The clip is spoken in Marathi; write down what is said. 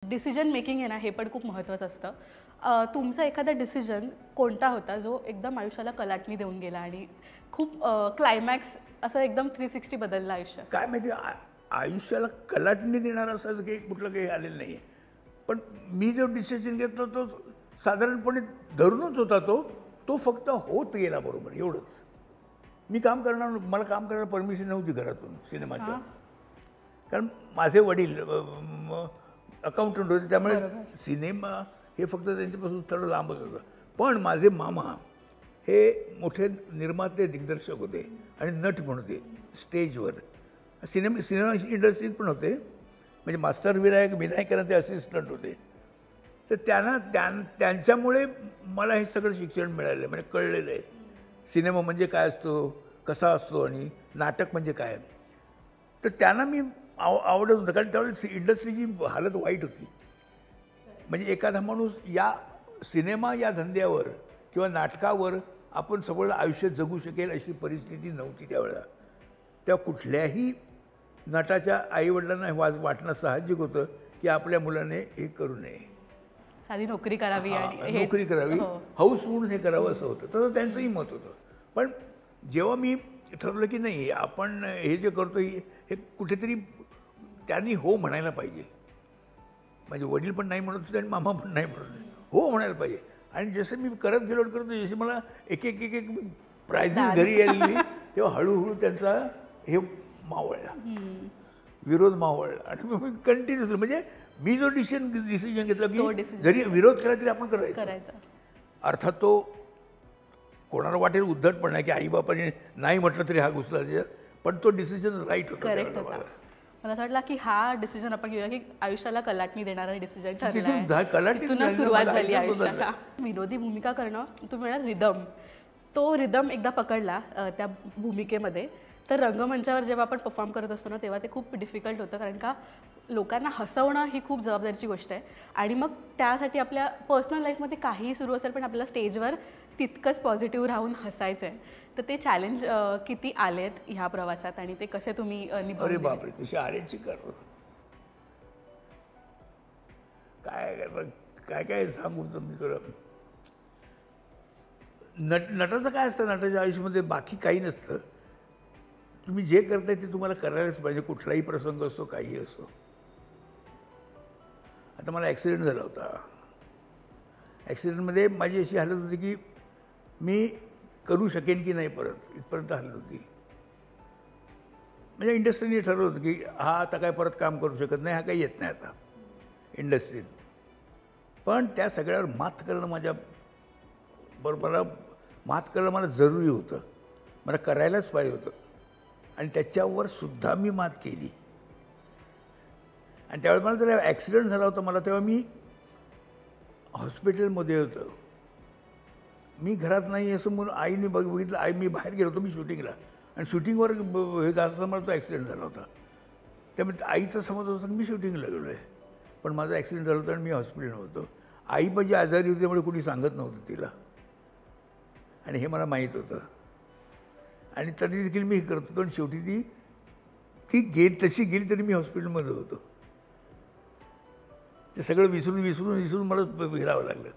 डिसिजन मेकिंग आहे ना, हे पण खूप महत्त्वाचं असतं. तुमचा एखादा डिसिजन कोणता होता जो एकदम आयुष्याला कलाटणी देऊन गेला आणि खूप क्लायमॅक्स असं एकदम 360 बदललं आयुष्य? काय माहिती आयुष्याला कलाटणी देणारं असं काही कुठलं काही आलेलं नाही आहे. पण मी जो डिसिजन घेतला तो साधारणपणे धरूनच होता. तो फक्त होत गेला बरोबर एवढंच. मी काम करणार, मला काम करायला परमिशन नव्हती घरातून सिनेमाच्या. कारण माझे वडील अकाउंटंट होते, त्यामुळे सिनेमा हे फक्त त्यांच्यापासून थोडं लांबच होतं. पण माझे मामा हे मोठे निर्माते दिग्दर्शक होते आणि नट पण होते स्टेजवर. सिनेमा इंडस्ट्रीत पण होते. म्हणजे मास्टर विनायकांना ते असिस्टंट होते. तर त्यांच्यामुळे मला हे सगळं शिक्षण मिळालं, म्हणजे कळलेलं आहे सिनेमा म्हणजे काय असतो, कसा असतो आणि नाटक म्हणजे काय. तर त्यांना मी आवडत होतं. कारण त्यावेळेस इंडस्ट्रीची हालत वाईट होती. म्हणजे एखादा माणूस या सिनेमा या धंद्यावर किंवा नाटकावर आपण सगळं आयुष्य जगू शकेल अशी परिस्थिती नव्हती त्यावेळेला. तेव्हा कुठल्याही नटाच्या आईवडिलांना वाटणं साहजिक होतं की आपल्या मुलाने हे करू नये, साधी नोकरी करावी आणि नोकरी करावी, हौस म्हणून हे करावं असं होतं. तसं त्यांचंही मत होतं. पण जेव्हा मी ठरवलं की नाही आपण हे जे करतो हे कुठेतरी त्यांनी हो म्हणायला पाहिजे. म्हणजे वडील पण नाही म्हणत होते आणि मामा पण नाही म्हणत होते, हो म्हणायला पाहिजे. आणि जसं मी करत गेलो जसे मला एक एक एक एक प्राइजेस घरी आलेली तेव्हा हळूहळू त्यांचा हे मावळला, विरोध मावळला. आणि मी कंटिन्युअसली म्हणजे मी जो डिसिजन घेतला की जरी विरोध केला तरी आपण करायचा. अर्थात तो कोणाला वाटेल उद्धटपणा आहे की आईबापाने नाही म्हटलं तरी हा घुसला त्याच्यात, पण तो डिसिजन राईट होता. मला असं वाटलं की हा डिसिजन आपण घेऊया की आयुष्याला कलाटणी देणारा डिसिजन ठरला. तिथून सुरुवात झाली आयुष्याला. विनोदी भूमिका करणं, तुम्ही म्हणाल रिदम, तो रिदम एकदा पकडला त्या भूमिकेमध्ये तर रंगमंचावर जेव्हा आपण परफॉर्म करत असतो ना तेव्हा ते खूप डिफिकल्ट होतं. कारण का लोकांना हसवणं ही खूप जबाबदारीची गोष्ट आहे. आणि मग त्यासाठी आपल्या पर्सनल लाईफमध्ये काहीही सुरू असेल पण आपल्याला स्टेजवर तितकंच पॉझिटिव्ह राहून हसायचं आहे. तर ते चॅलेंज किती आलेत ह्या प्रवासात आणि ते कसे तुम्ही निभावले? अरे बापरे, तशी आलेची कर काय काय सांगू मी तुला. नटाचं काय असतं, नटाच्या आयुष्यामध्ये बाकी काही नसतं. तुम्ही जे करताय ते तुम्हाला करायलाच पाहिजे. कुठलाही प्रसंग असतो, काही असो. आता मला ॲक्सिडेंट झाला होता. ॲक्सिडेंटमध्ये माझी अशी हालत होती की मी करू शकेन की नाही परत, इथपर्यंत हालत होती. म्हणजे इंडस्ट्रीने ठरवलं होतं की हा आता काय परत काम करू शकत नाही, हा काही येत नाही आता इंडस्ट्रीत. पण त्या सगळ्यावर मात करणं मला मात करणं मला जरुरी होतं. मला करायलाच पाहिजे होतं. आणि त्याच्यावर सुद्धा मी मात केली. आणि त्यावेळेस मला जर ॲक्सिडेंट झाला होता मला, तेव्हा मी हॉस्पिटलमध्ये होतो. मी घरात नाही असं म्हणून आईने बघितलं. मी बाहेर गेलो होतो, मी शूटिंगला, आणि शूटिंगवर हे जात असताना मला तो ॲक्सिडेंट झाला होता. त्यामुळे आईचा समज होता की मी शूटिंगला गेलो आहे, पण माझा ॲक्सिडेंट झाला होता आणि मी हॉस्पिटलमध्ये होतो. आई माझी आजारी होती त्यामुळे कोणी सांगत नव्हतं तिला, आणि हे मला माहीत होतं. आणि तरी देखील मी हे करत होतो. आणि शेवटी ती तशी गेली तरी मी हॉस्पिटलमध्ये होतो. ते सगळं विसरून मला फिरावं लागलं.